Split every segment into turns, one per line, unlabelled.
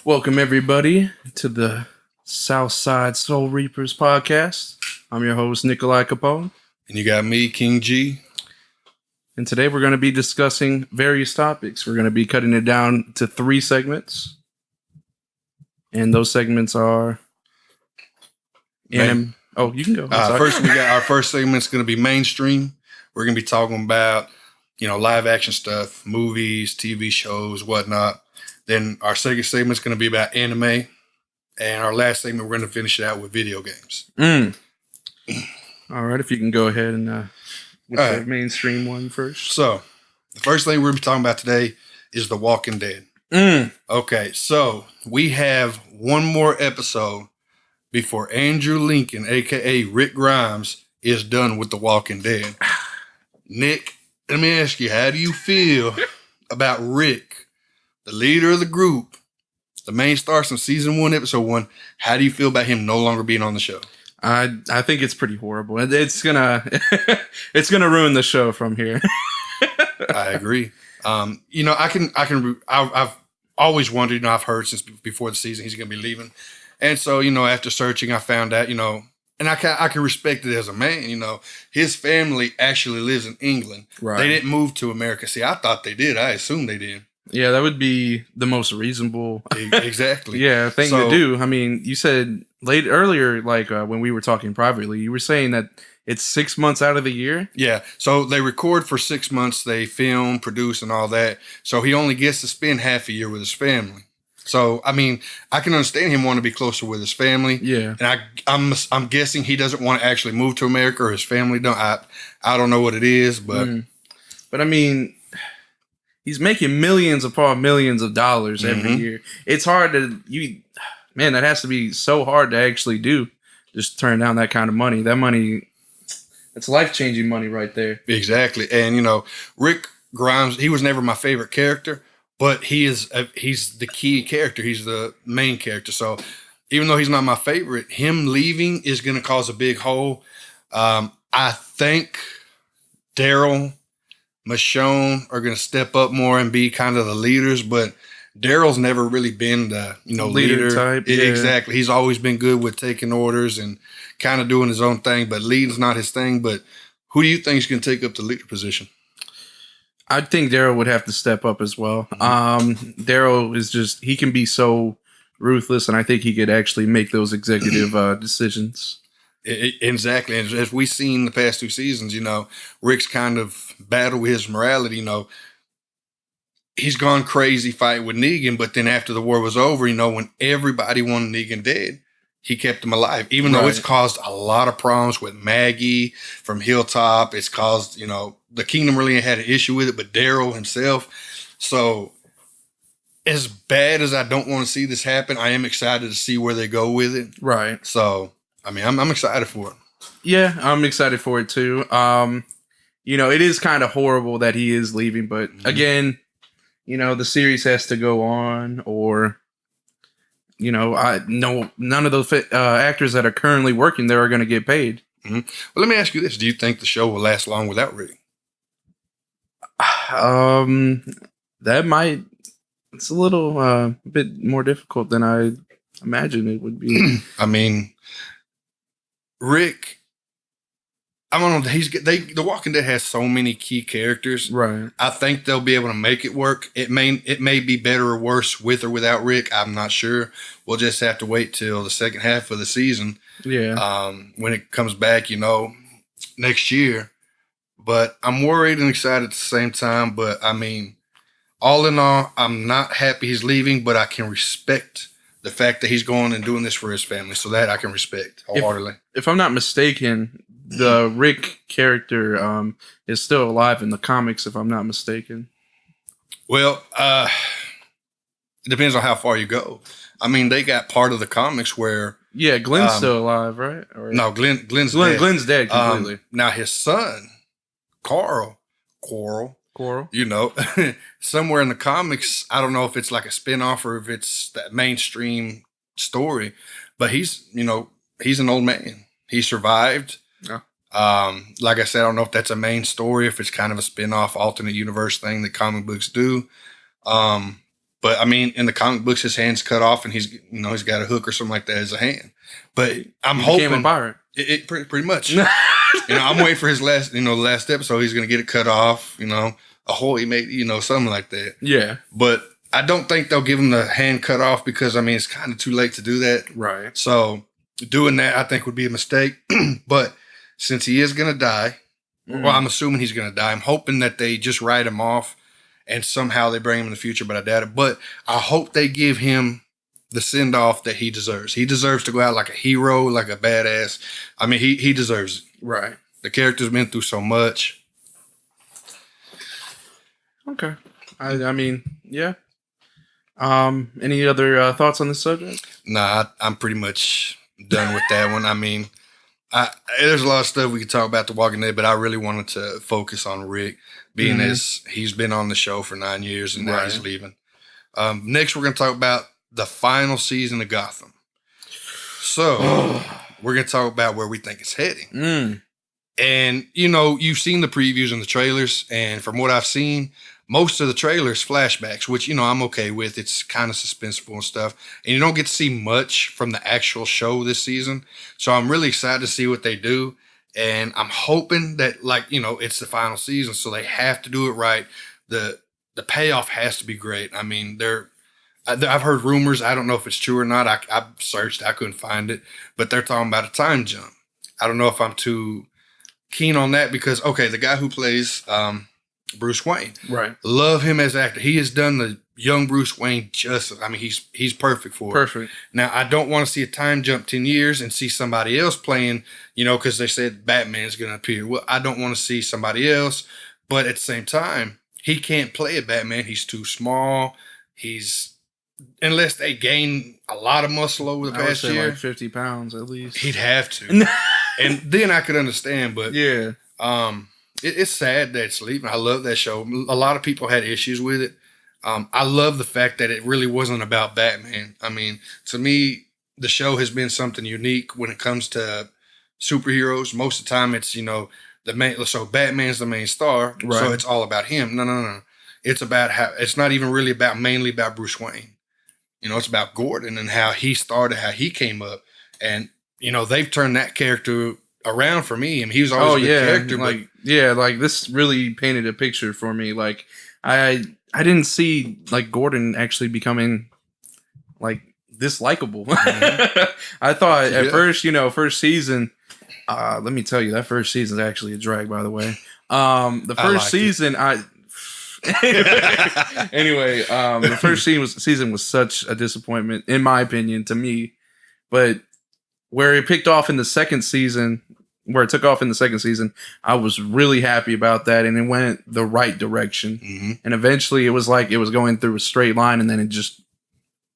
Welcome, everybody, to the Southside Soul Reapers podcast. I'm your host, Nikolai Capone.
And you got me, King G.
And today we're going to be discussing various topics. We're going to be cutting it down to 3 segments. And those segments are... Oh, you can go.
First, we got our first segment's going to be mainstream. We're going to be talking about, live action stuff, movies, TV shows, whatnot. Then our second segment's going to be about anime. And our last segment, we're going to finish it out with video games.
All right, if you can go ahead and with the mainstream one first.
So, the first thing we're going to be talking about today is The Walking Dead. Okay, so we have one more episode before Andrew Lincoln, a.k.a. Rick Grimes, is done with The Walking Dead. Nick, let me ask you, how do you feel about Rick, the leader of the group, the main star from season 1, episode 1? How do you feel about him no longer being on the show?
I think it's pretty horrible. It's gonna ruin the show from here.
I agree. I've always wondered. I've heard since before the season he's gonna be leaving, and so after searching, I found out. And I can respect it as a man. His family actually lives in England. Right. They didn't move to America. See, I thought they did. I assumed they did.
Yeah, that would be the most reasonable.
Exactly.
thing to do. I mean, you said earlier, when we were talking privately, you were saying that it's 6 months out of the year.
Yeah. So they record for 6 months. They film, produce, and all that. So he only gets to spend half a year with his family. So, I mean, I can understand him wanting to be closer with his family.
Yeah.
And I'm guessing he doesn't want to actually move to America, or his family don't. I don't know what it is, but.
But I mean, he's making millions upon millions of dollars every year. It's hard man, that has to be so hard to actually do. Just turn down that kind of money. That money, it's life-changing money right there.
Exactly. And, Rick Grimes, he was never my favorite character, but he's the key character. He's the main character. So even though he's not my favorite, him leaving is going to cause a big hole. I think Daryl, Michonne are going to step up more and be kind of the leaders, but Daryl's never really been the leader
type. Yeah.
Exactly. He's always been good with taking orders and kind of doing his own thing, but leading's not his thing. But who do you think is going to take up the leader position?
I think Daryl would have to step up as well. Daryl is he can be so ruthless, and I think he could actually make those executive decisions.
Exactly. And as we've seen the past 2 seasons, Rick's kind of battle with his morality. He's gone crazy fighting with Negan, but then after the war was over, when everybody wanted Negan dead, he kept him alive. Even though it's caused a lot of problems with Maggie from Hilltop. It's caused, the Kingdom really had an issue with it, but Daryl himself. So as bad as I don't want to see this happen, I am excited to see where they go with it.
Right.
So, I mean, I'm excited for it.
Yeah, I'm excited for it too. It is kind of horrible that he is leaving, but again, the series has to go on, or I know none of those actors that are currently working there are going to get paid.
Well, let me ask you this: do you think the show will last long without Rick?
That might. It's a little bit more difficult than I imagine it would be.
I mean, Rick, I don't know. The Walking Dead has so many key characters.
Right.
I think they'll be able to make it work. It may be better or worse with or without Rick. I'm not sure. We'll just have to wait till the second half of the season.
Yeah.
When it comes back, next year. But I'm worried and excited at the same time. But I mean, all in all, I'm not happy he's leaving, but I can respect the fact that he's going and doing this for his family. So that I can respect wholeheartedly.
If I'm not mistaken, the Rick character is still alive in the comics, if I'm not mistaken.
Well, it depends on how far you go. I mean, they got part of the comics where...
Yeah, Glenn's still alive, right?
Or, no, Glenn's dead.
Glenn's dead completely.
Now, his son, Coral, somewhere in the comics, I don't know if it's like a spinoff or if it's that mainstream story, but he's an old man. He survived.
Yeah.
Like I said, I don't know if that's a main story, if it's kind of a spinoff alternate universe thing that comic books do. But But I mean, in the comic books, his hand's cut off, and he's got a hook or something like that as a hand. But I'm hoping
became a pirate.
It pretty much. I'm waiting for his last episode. He's gonna get it cut off. Ahoy, mate. Something like that.
Yeah.
But I don't think they'll give him the hand cut off because it's kind of too late to do that.
Right.
So doing that, I think, would be a mistake. But since he is gonna die, well, I'm assuming he's gonna die. I'm hoping that they just write him off and somehow they bring him in the future, but I doubt it. But I hope they give him the send-off that he deserves. He deserves to go out like a hero, like a badass. I mean, he deserves it.
Right.
The character's been through so much.
Okay. I mean, yeah. Any other thoughts on this subject?
Nah, I'm pretty much done with that one. I mean, there's a lot of stuff we could talk about The Walking Dead, but I really wanted to focus on Rick, being as he's been on the show for 9 years and now he's leaving. Next, we're going to talk about the final season of Gotham. So, we're going to talk about where we think it's heading. And, you've seen the previews and the trailers, and from what I've seen, most of the trailers flashbacks, which, I'm okay with. It's kind of suspenseful and stuff. And you don't get to see much from the actual show this season. So I'm really excited to see what they do. And I'm hoping that, it's the final season, so they have to do it right. The payoff has to be great. I mean, I've heard rumors. I don't know if it's true or not. I searched. I couldn't find it. But they're talking about a time jump. I don't know if I'm too keen on that because, okay, the guy who plays Bruce Wayne.
Right.
Love him as an actor. He has done the young Bruce Wayne justice. I mean, he's perfect for it.
Perfect.
Now, I don't want to see a time jump 10 years and see somebody else playing, because they said Batman's going to appear. Well, I don't want to see somebody else. But at the same time, he can't play a Batman. He's too small. Unless they gain a lot of muscle over the past year.
Like 50 pounds at least.
He'd have to. And then I could understand. But
yeah.
It's sad that it's leaving. I love that show. A lot of people had issues with it. I love the fact that it really wasn't about Batman. I mean, to me, the show has been something unique when it comes to superheroes. Most of the time, it's so Batman's the main star,
right.
So it's all about him. No. It's about it's not even really mainly about Bruce Wayne. It's about Gordon and how he started, how he came up, and they've turned that character around for me. I mean, he was always a good character.
Like this really painted a picture for me. Like I didn't see like Gordon actually becoming like this likable. I thought at first, first season. Let me tell you, that first season is actually a drag. By the way, the first season, anyway, the first season was such a disappointment in my opinion to me, but where it picked off in the second season. Where it took off in the second season, I was really happy about that, and it went the right direction. Mm-hmm. And eventually, it was like it was going through a straight line, and then it just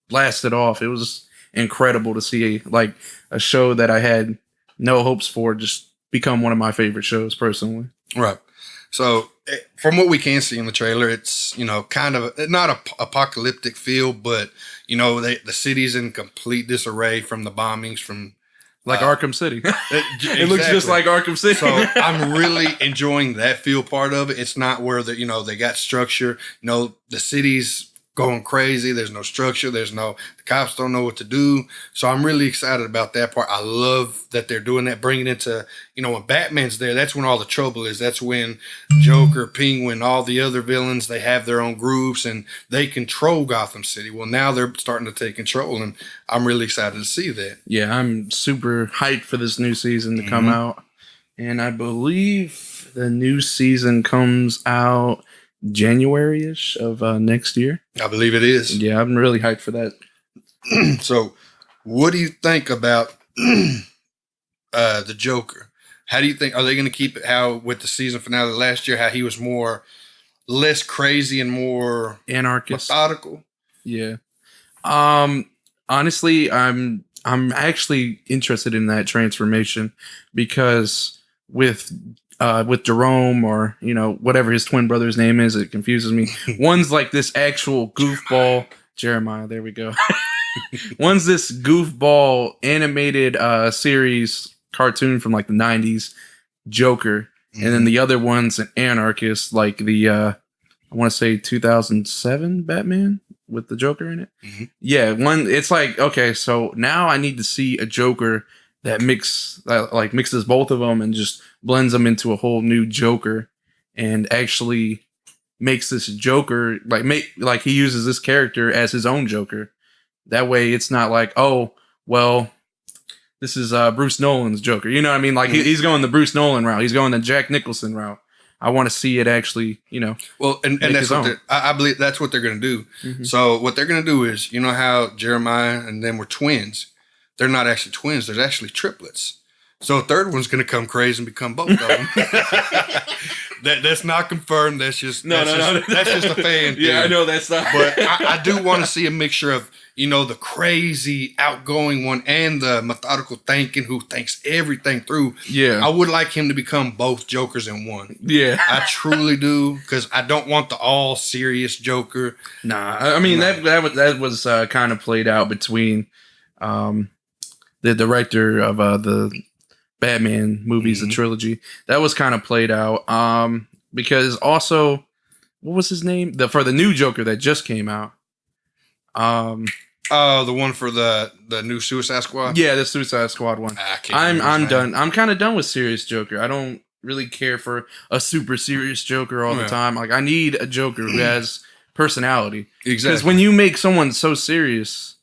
blasted off. It was incredible to see like a show that I had no hopes for just become one of my favorite shows personally.
Right. So, from what we can see in the trailer, it's kind of not a apocalyptic feel, but the city's in complete disarray from the bombings from.
Like Arkham City. It looks just like Arkham City.
So I'm really enjoying that feel part of it. It's not where they got structure. The city's going crazy. There's no structure. The cops don't know what to do. So I'm really excited about that part. I love that they're doing that, bringing it to, when Batman's there, that's when all the trouble is. That's when Joker, Penguin, all the other villains, they have their own groups and they control Gotham City. Well, now they're starting to take control, and I'm really excited to see that.
Yeah, I'm super hyped for this new season to come out. And I believe the new season comes out January-ish of next year.
I believe it is.
Yeah, I'm really hyped for that.
So, what do you think about the Joker? How do you think, are they going to keep it how with the season finale last year, how he was less crazy and more
anarchist,
methodical?
Yeah. Honestly, I'm actually interested in that transformation because with Jerome or, whatever his twin brother's name is, it confuses me. One's like this actual goofball. Jeremiah, there we go. One's this goofball animated series cartoon from like the 90s, Joker. Mm-hmm. And then the other one's an anarchist, like the I want to say 2007 Batman with the Joker in it.
Mm-hmm.
Yeah, it's like, okay, so now I need to see a Joker that mixes both of them and just blends them into a whole new Joker and actually makes this Joker like he uses this character as his own Joker. That way it's not like, oh, well, this is Bruce Nolan's Joker. You know what I mean? Like he's going the Bruce Nolan route. He's going the Jack Nicholson route. I want to see it actually,
Well, and that's what I believe that's what they're going to do. Mm-hmm. So what they're going to do is, you know how Jeremiah and them were twins? They're not actually twins. They're actually triplets. So a third one's going to come crazy and become both of them. That's not confirmed. That's just that's just a fan theory.
Yeah, I know that's not.
But I do want to see a mixture of, the crazy outgoing one and the methodical thinking who thinks everything through.
Yeah.
I would like him to become both Jokers in one.
Yeah.
I truly do, because I don't want the all serious Joker.
Nah, I mean, that was kind of played out between the director of the Batman movies, the trilogy. That was kind of played out because also, what was his name? For the new Joker that just came out.
The one for the new Suicide Squad?
Yeah, the Suicide Squad one. I'm done. I'm kind of done with serious Joker. I don't really care for a super serious Joker all the time. Like, I need a Joker who has personality.
Exactly.
Because when you make someone so serious,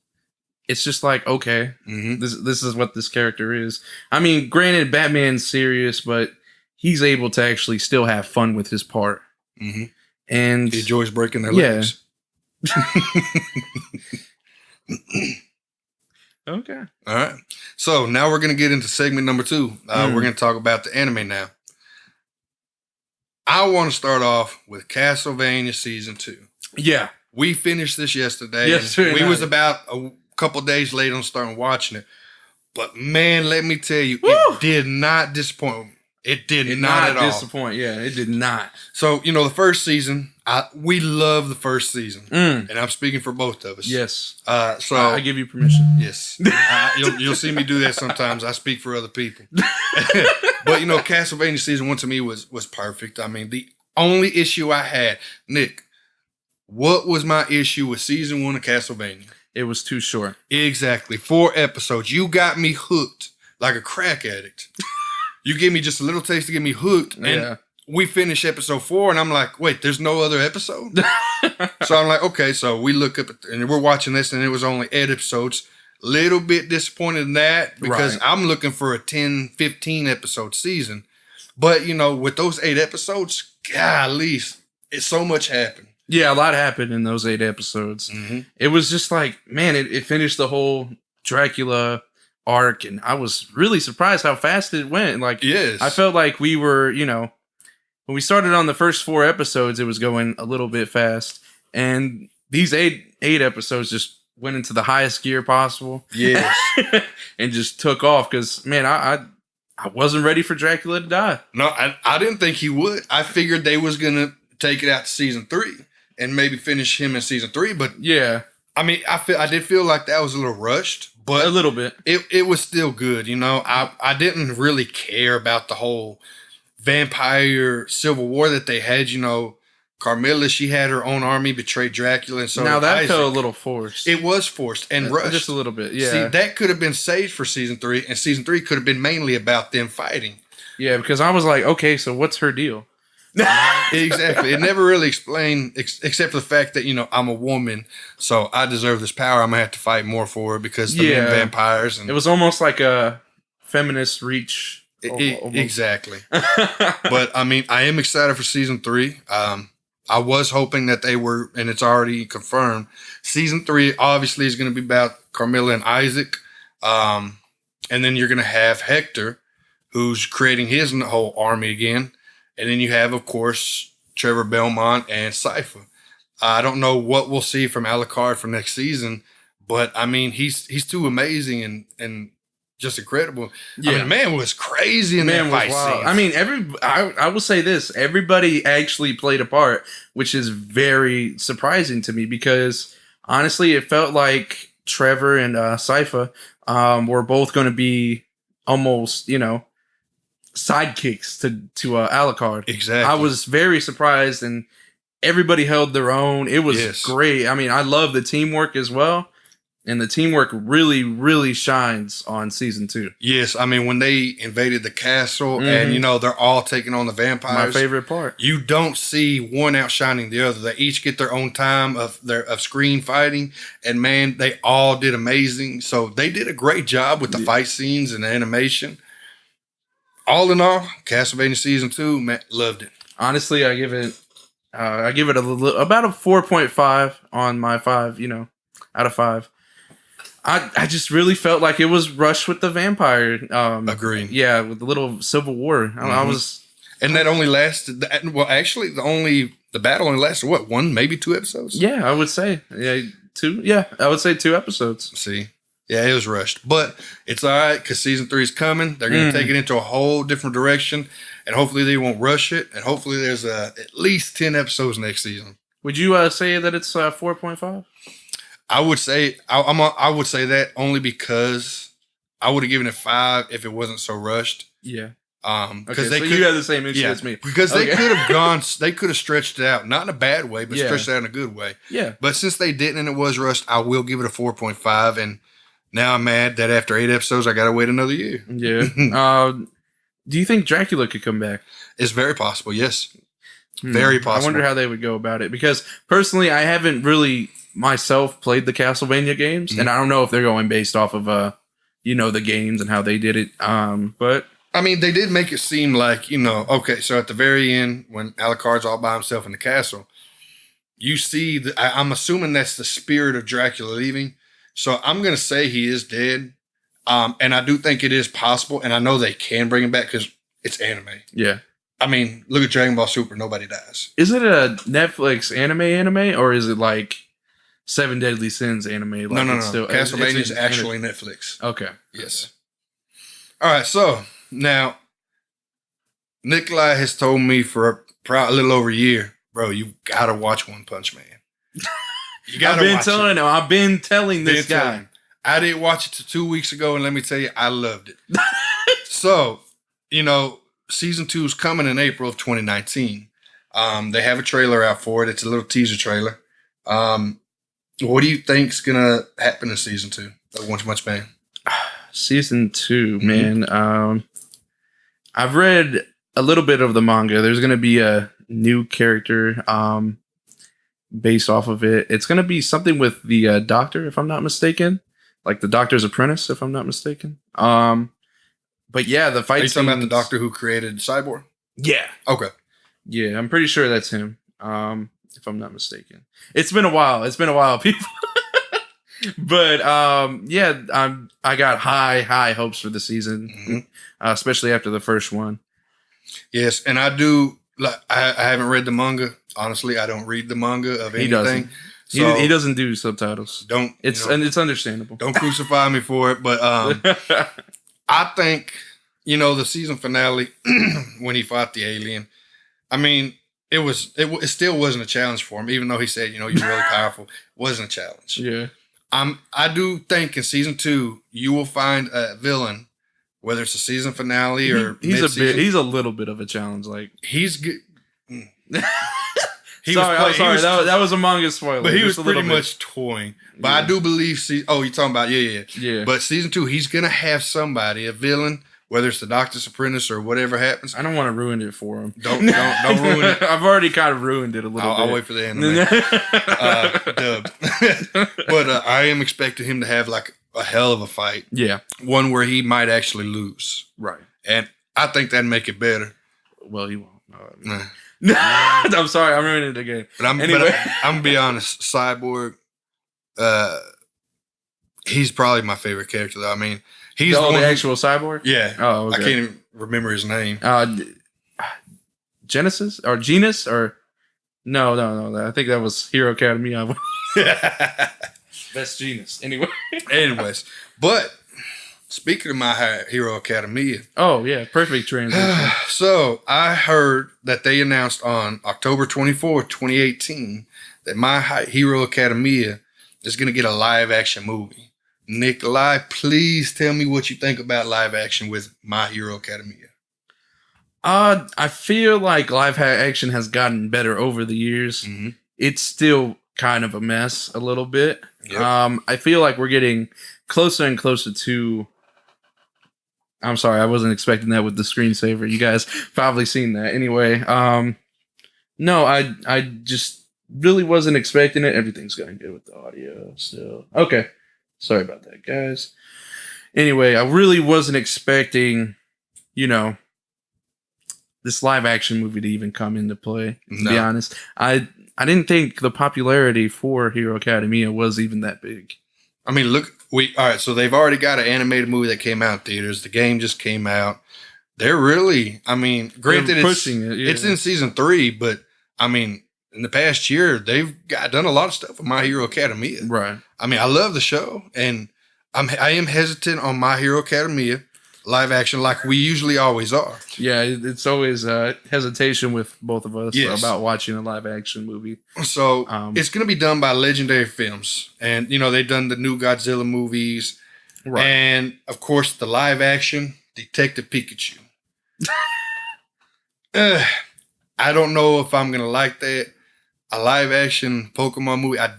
it's just like, okay, this is what this character is. I mean, granted, Batman's serious, but he's able to actually still have fun with his part.
Mm-hmm.
And
he enjoys breaking their legs.
Okay.
All right. So now we're going to get into segment number 2. We're going to talk about the anime now. I want to start off with Castlevania Season 2.
Yeah.
We finished this yesterday.
Yes,
we was about a couple days late on starting watching it. But man, let me tell you, it did not disappoint. It did not at all.
Disappoint. Yeah, it did not.
So, the first season, we love the first season. And I'm speaking for both of us.
Yes.
So
I give you permission.
Yes. You'll see me do that sometimes. I speak for other people. But, Castlevania Season 1 to me was perfect. I mean, the only issue I had, Nick, what was my issue with Season 1 of Castlevania?
It was too short.
Exactly. 4 episodes. You got me hooked like a crack addict. You give me just a little taste to get me hooked. And we finish episode 4 and I'm like, wait, there's no other episode? So I'm like, okay, so we look up and we're watching this and it was only 8 episodes. Little bit disappointed in that because I'm looking for a 10, 15 episode season. But, with those 8 episodes, golly, so much happened.
Yeah, a lot happened in those 8 episodes. Mm-hmm. It was just like, man, it finished the whole Dracula arc, and I was really surprised how fast it went. Like,
yes.
I felt like we were, when we started on the first 4 episodes, it was going a little bit fast, and these eight episodes just went into the highest gear possible.
Yes.
And just took off because, man, I wasn't ready for Dracula to die.
No, I didn't think he would. I figured they was gonna take it out to season 3 and maybe finish him in season 3. But
yeah,
I mean, I did feel like that was a little rushed, but
a little bit.
It was still good. I didn't really care about the whole vampire civil war that they had. Carmilla, she had her own army, betrayed Dracula, and so
now that
Isaac.
felt a little forced.
It was forced and rushed
just a little bit. Yeah,
see, that could have been saved for season 3, and season 3 could have been mainly about them fighting.
Yeah, because I was like, okay, so what's her deal?
Exactly. It never really explained, except for the fact that, I'm a woman, so I deserve this power. I'm going to have to fight more for her because the men vampires. And
it was almost like a feminist reach.
Exactly. But, I mean, I am excited for season 3. I was hoping that they were, and it's already confirmed, season 3 obviously is going to be about Carmilla and Isaac. And then you're going to have Hector, who's creating his whole army again. And then you have, of course, Trevor Belmont and Cypher. I don't know what we'll see from Alucard for next season, but I mean, he's too amazing and just incredible. Yeah. I mean, the man was crazy in that fight scene.
I mean, I will say this: everybody actually played a part, which is very surprising to me because honestly, it felt like Trevor and Cypher were both going to be almost, sidekicks to Alucard.
Exactly.
I was very surprised, and everybody held their own. It was
Yes.
great. I mean, I love the teamwork as well. And the teamwork really, really shines on season 2.
Yes, I mean when they invaded the castle and they're all taking on the vampires.
My favorite part.
You don't see one outshining the other. They each get their own time of screen fighting, and man, they all did amazing. So they did a great job with the fight scenes and the animation. All in all, Castlevania season 2, man, loved it.
Honestly, I give it about a 4.5 on my 5. Out of 5. I just really felt like it was rushed with the vampire.
Agreed.
Yeah, with the little civil war. I was,
and that only lasted. Well, actually, the battle only lasted what, 1, maybe 2 episodes.
Yeah, I would say 2. Yeah, I would say 2 episodes.
See, yeah, it was rushed, but it's all right because season 3 is coming. They're going to take it into a whole different direction, and hopefully they won't rush it. And hopefully there's at least 10 episodes next season.
Would you say that it's 4.5?
I would say I would say that only because I would have given it 5 if it wasn't so rushed.
Yeah.
Because
so you have the same issue as me.
Because they could have stretched it out, not in a bad way, but stretched it out in a good way.
Yeah.
But since they didn't and it was rushed, I will give it a 4.5. And now I'm mad that after 8 episodes, I got to wait another year.
Yeah. Do you think Dracula could come back?
It's very possible. Yes. Very possible.
I wonder how they would go about it, because personally, I haven't really myself played the Castlevania games, and I don't know if they're going based off of the games and how they did it. But
I mean, they did make it seem like, okay, so at the very end, when Alucard's all by himself in the castle, you see I'm assuming that's the spirit of Dracula leaving. So I'm gonna say he is dead. And I do think it is possible, and I know they can bring him back because it's anime.
Yeah.
I mean, look at Dragon Ball Super, nobody dies.
Is it a Netflix anime, or is it like Seven Deadly Sins anime? Like
No.
Castlevania
is actually Netflix.
Okay.
Yes. All right. So now, Nikolai has told me for a little over a year, bro, you gotta watch One Punch Man. You gotta watch it.
I've been telling this guy.
I did watch it 2 weeks ago, and let me tell you, I loved it. So, season 2 is coming in April of 2019. They have a trailer out for it. It's a little teaser trailer. What do you think's gonna happen in season 2 of One Punch Man?
Season 2, man. I've read a little bit of the manga. There's gonna be a new character based off of it. It's gonna be something with the doctor, if I'm not mistaken, like the Doctor's Apprentice, if I'm not mistaken. But yeah, the fight.
Are you talking about the doctor who created Cyborg?
Yeah.
Okay.
Yeah, I'm pretty sure that's him. If I'm not mistaken. It's been a while, people. But yeah, I got high hopes for the season, especially after the first one.
Yes, and I do. Like, I haven't read the manga. Honestly, I don't read the manga of anything.
He doesn't. So he doesn't do subtitles.
And
it's understandable.
Don't crucify me for it, but I think the season finale when he fought the alien. I mean, it still wasn't a challenge for him, even though he said you're really powerful. It wasn't a challenge.
Yeah.
I do think in season 2 you will find a villain, whether it's a season finale or
he's a little bit of a challenge. Like
he's good.
Sorry, that was a manga spoiler.
But he was pretty much toying. But I do believe you're talking about yeah. But season 2, he's gonna have somebody, a villain, whether it's the Doctor's Apprentice or whatever happens.
I don't want to ruin it for him.
Don't ruin it.
I've already kind of ruined it a little bit.
I'll wait for the anime. Dub. But I am expecting him to have like a hell of a fight.
Yeah.
One where he might actually lose.
Right.
And I think that'd make it better.
Well, he won't. I'm sorry, I'm ruining it again.
But I'm gonna be honest, Cyborg, he's probably my favorite character though. I mean, he's
the actual Cyborg?
Yeah.
Oh, okay.
I can't even remember his name.
Genesis or Genus or no. I think that was Hero Academia. Best Genus.
Anyways, but speaking of my Hero Academia.
Oh yeah, perfect transition.
So I heard that they announced on October 24th, 2018, that My Hero Academia is going to get a live action movie. Nikolai, please tell me what you think about live action with My Hero Academia.
I feel like live action has gotten better over the years.
Mm-hmm.
It's still kind of a mess a little bit.
Yep.
I feel like we're getting closer and closer to. I'm sorry, I wasn't expecting that with the screensaver. You guys probably seen that anyway. No, I just really wasn't expecting it. Everything's going good with the audio still. Okay, sorry about that, guys. Anyway, I really wasn't expecting, this live action movie to even come into play. To be honest, I didn't think the popularity for Hero Academia was even that big.
I mean, look, all right. So they've already got an animated movie that came out in theaters. The game just came out. They're really, I mean, granted,
pushing it. Yeah.
It's in season 3, but I mean, in the past year, they've done a lot of stuff with My Hero Academia.
Right.
I mean, I love the show, and I am hesitant on My Hero Academia live action, like we usually always are.
Yeah, it's always hesitation with both of us about watching a live action movie.
So it's going to be done by Legendary Films, and they've done the new Godzilla movies, right? And of course, the live action Detective Pikachu. I don't know if I'm going to like that. A live action Pokemon movie, I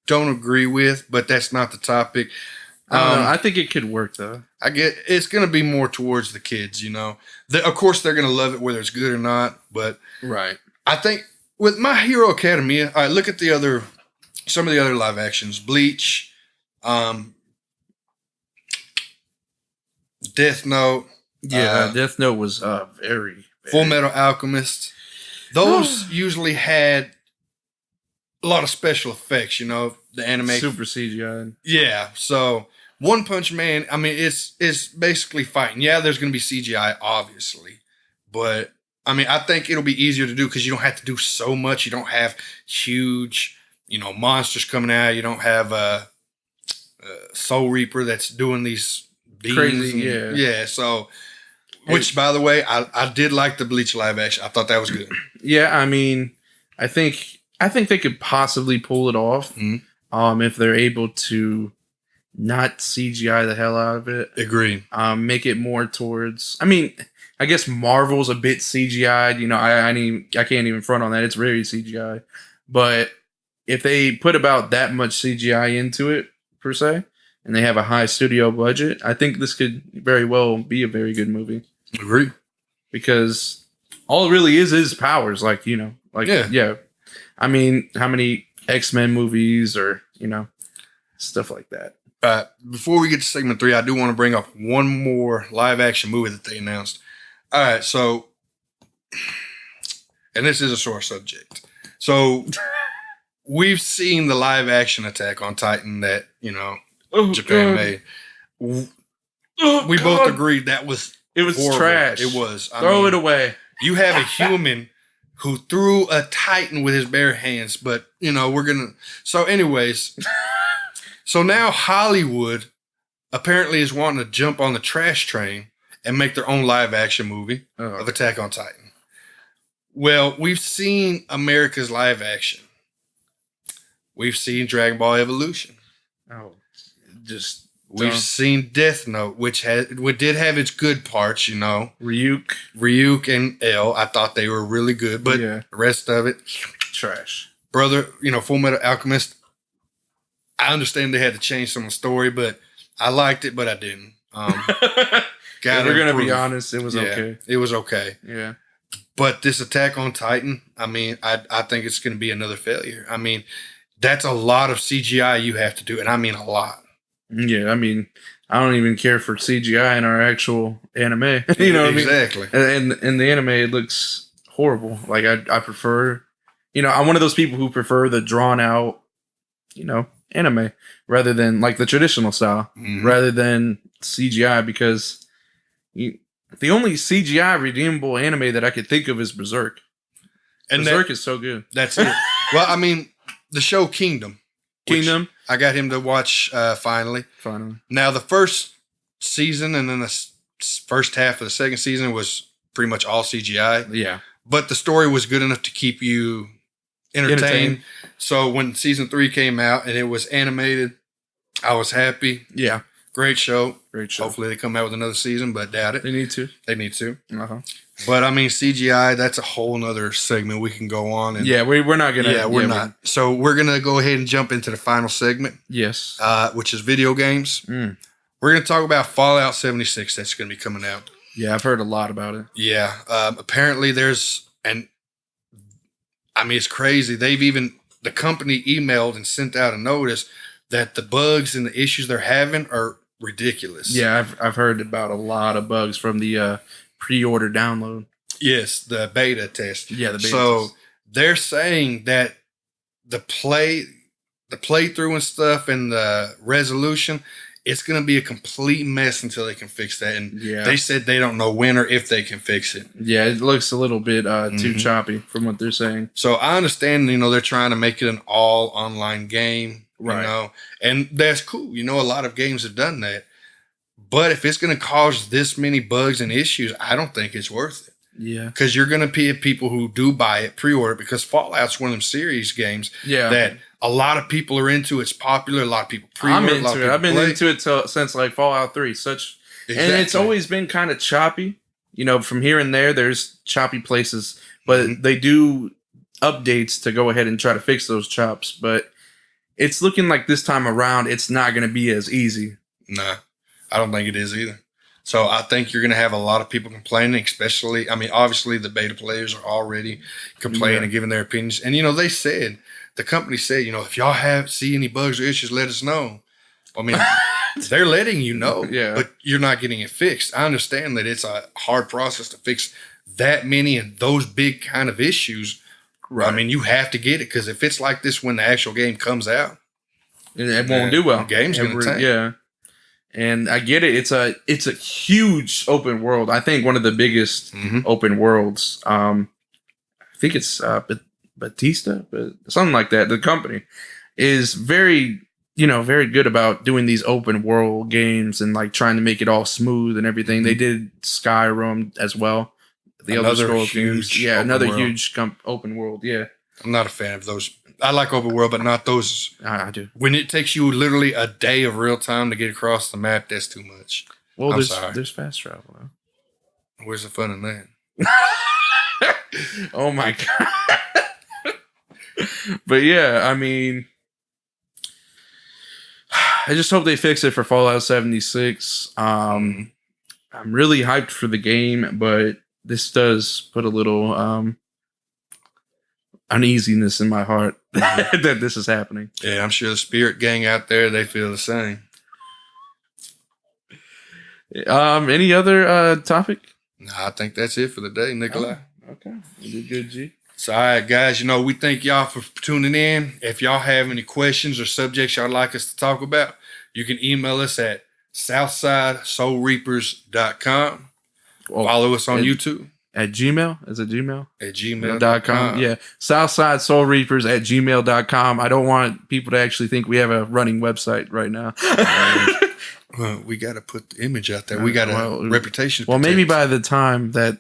don't agree with, but that's not the topic.
I think it could work though.
I get it's going to be more towards the kids, of course, they're going to love it whether it's good or not. But
right,
I think with My Hero Academia, all right, look at some of the other live actions: Bleach, Death Note.
Yeah, Death Note was very
Full Metal Alchemist. Those usually had a lot of special effects. The anime
super CGI.
Yeah, so One Punch Man, I mean, it's basically fighting. Yeah, there's going to be CGI, obviously. But, I mean, I think it'll be easier to do because you don't have to do so much. You don't have huge, monsters coming out. You don't have a Soul Reaper that's doing these beams.
Crazy,
Yeah, so, which, by the way, I did like the Bleach live action. I thought that was good.
Yeah, I mean, I think they could possibly pull it off if they're able to not CGI the hell out of it.
Agree.
Make it more towards. I mean, I guess Marvel's a bit CGI'd. I can't even front on that. It's very CGI. But if they put about that much CGI into it per se, and they have a high studio budget, I think this could very well be a very good movie.
Agree.
Because all it really is powers. Yeah. I mean, how many X-Men movies or stuff like that.
Before we get to segment 3, I do want to bring up one more live action movie that they announced. All right, so, and this is a sore subject. So, we've seen the live action Attack on Titan that, Japan made. We both agreed that was horrible.
Trash.
It was.
Throw it away.
You have a human who threw a Titan with his bare hands, but, we're going to. So, anyways. So now Hollywood apparently is wanting to jump on the trash train and make their own live action movie of Attack on Titan. Well, we've seen America's live action. We've seen Dragon Ball Evolution. We've seen Death Note, which did have its good parts, Ryuk and L. I thought they were really good, but the rest of it,
trash.
Brother, Full Metal Alchemist. I understand they had to change some of the story, but I liked it, but I didn't.
We're going to be honest, it was okay.
It was okay.
Yeah.
But this Attack on Titan, I mean, I think it's going to be another failure. I mean, that's a lot of CGI you have to do, and I mean a lot.
Yeah, I mean, I don't even care for CGI in our actual anime. You know what
exactly.
I mean? And in the anime, it looks horrible. Like, I prefer, I'm one of those people who prefer the drawn out, anime rather than like the traditional style, rather than CGI, because the only CGI redeemable anime that I could think of is Berserk. And Berserk is so good.
That's it. Well, I mean, the show Kingdom. I got him to watch finally. Now, the first season and then the first half of the second season was pretty much all CGI.
Yeah.
But the story was good enough to keep you entertained. So when season 3 came out and it was animated, I was happy.
Yeah.
Great show.
Great show.
Hopefully they come out with another season, but doubt it.
They need to.
They need to.
Uh-huh.
But I mean, CGI, that's a whole nother segment we can go on. And
Yeah, we're not gonna.
yeah, we're not. So we're gonna go ahead and jump into the final segment.
Yes.
Which is video games.
Mm.
We're gonna talk about Fallout 76. That's gonna be coming out.
Yeah, I've heard a lot about it.
Yeah. Apparently, there's it's crazy. The company emailed and sent out a notice that the bugs and the issues they're having are ridiculous.
Yeah, I've heard about a lot of bugs from the pre-order download.
Yes, the beta test.
Yeah, the beta
so
test.
they're saying that the playthrough and stuff and the resolution, it's going to be a complete mess until they can fix that. And they said they don't know when or if they can fix it.
Yeah, it looks a little bit too choppy from what they're saying.
So I understand, they're trying to make it an all online game,
right?
And that's cool. A lot of games have done that. But if it's going to cause this many bugs and issues, I don't think it's worth it.
Yeah.
Because you're going to be people who do buy it, pre-order, because Fallout's one of them series games that a lot of people are into. It's popular. A lot of people pre-order.
I'm into it. I've been into it since like Fallout 3.
Exactly.
And it's always been kind of choppy. From here and there, there's choppy places. But they do updates to go ahead and try to fix those chops. But it's looking like this time around, it's not going to be as easy.
Nah. I don't think it is either. So I think you're going to have a lot of people complaining, especially, obviously the beta players are already complaining and giving their opinions. And, the company said, if y'all see any bugs or issues, let us know. They're letting you know, but you're not getting it fixed. I understand that it's a hard process to fix that many and those big kind of issues. Right. You have to get it because if it's like this when the actual game comes out,
it won't do well.
The game's going to tank.
Yeah. And I get it. It's a huge open world. I think one of the biggest open worlds. I think it's Batista, but something like that. The company is very good about doing these open world games and like trying to make it all smooth and everything. They did Skyrim as well. The other Scrolls games. Yeah, another huge open world. Yeah. I'm
not a fan of those. I like open world, but not those.
I do.
When it takes you literally a day of real time to get across the map, that's too much.
Well, there's fast travel. Huh?
Where's the fun in that?
Oh my god! But yeah, I just hope they fix it for Fallout 76. I'm really hyped for the game, but this does put a little uneasiness in my heart that this is happening.
Yeah, I'm sure the Spirit Gang out there, they feel the same.
Any other topic?
No, I think that's it for the day, Nikolai.
Oh, okay. You did good, G.
So, all right, guys, we thank y'all for tuning in. If y'all have any questions or subjects y'all like us to talk about, you can email us at southsidesoulreapers.com. Follow us on YouTube.
At Gmail? Is it Gmail?
At gmail.com.
Yeah. SouthsideSoulReapers@gmail.com. I don't want people to actually think we have a running website right now.
Well, we got to put the image out there. We got a reputation.
Well, maybe by the time that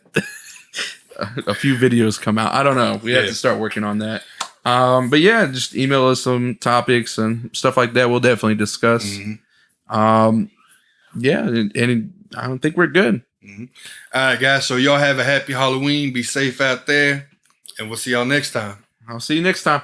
a few videos come out, I don't know. We have to start working on that. But yeah, just email us some topics and stuff like that. We'll definitely discuss. Yeah, and I don't think we're good.
All right, guys. So y'all have a happy Halloween. Be safe out there, and we'll see y'all next time.
I'll see you next time.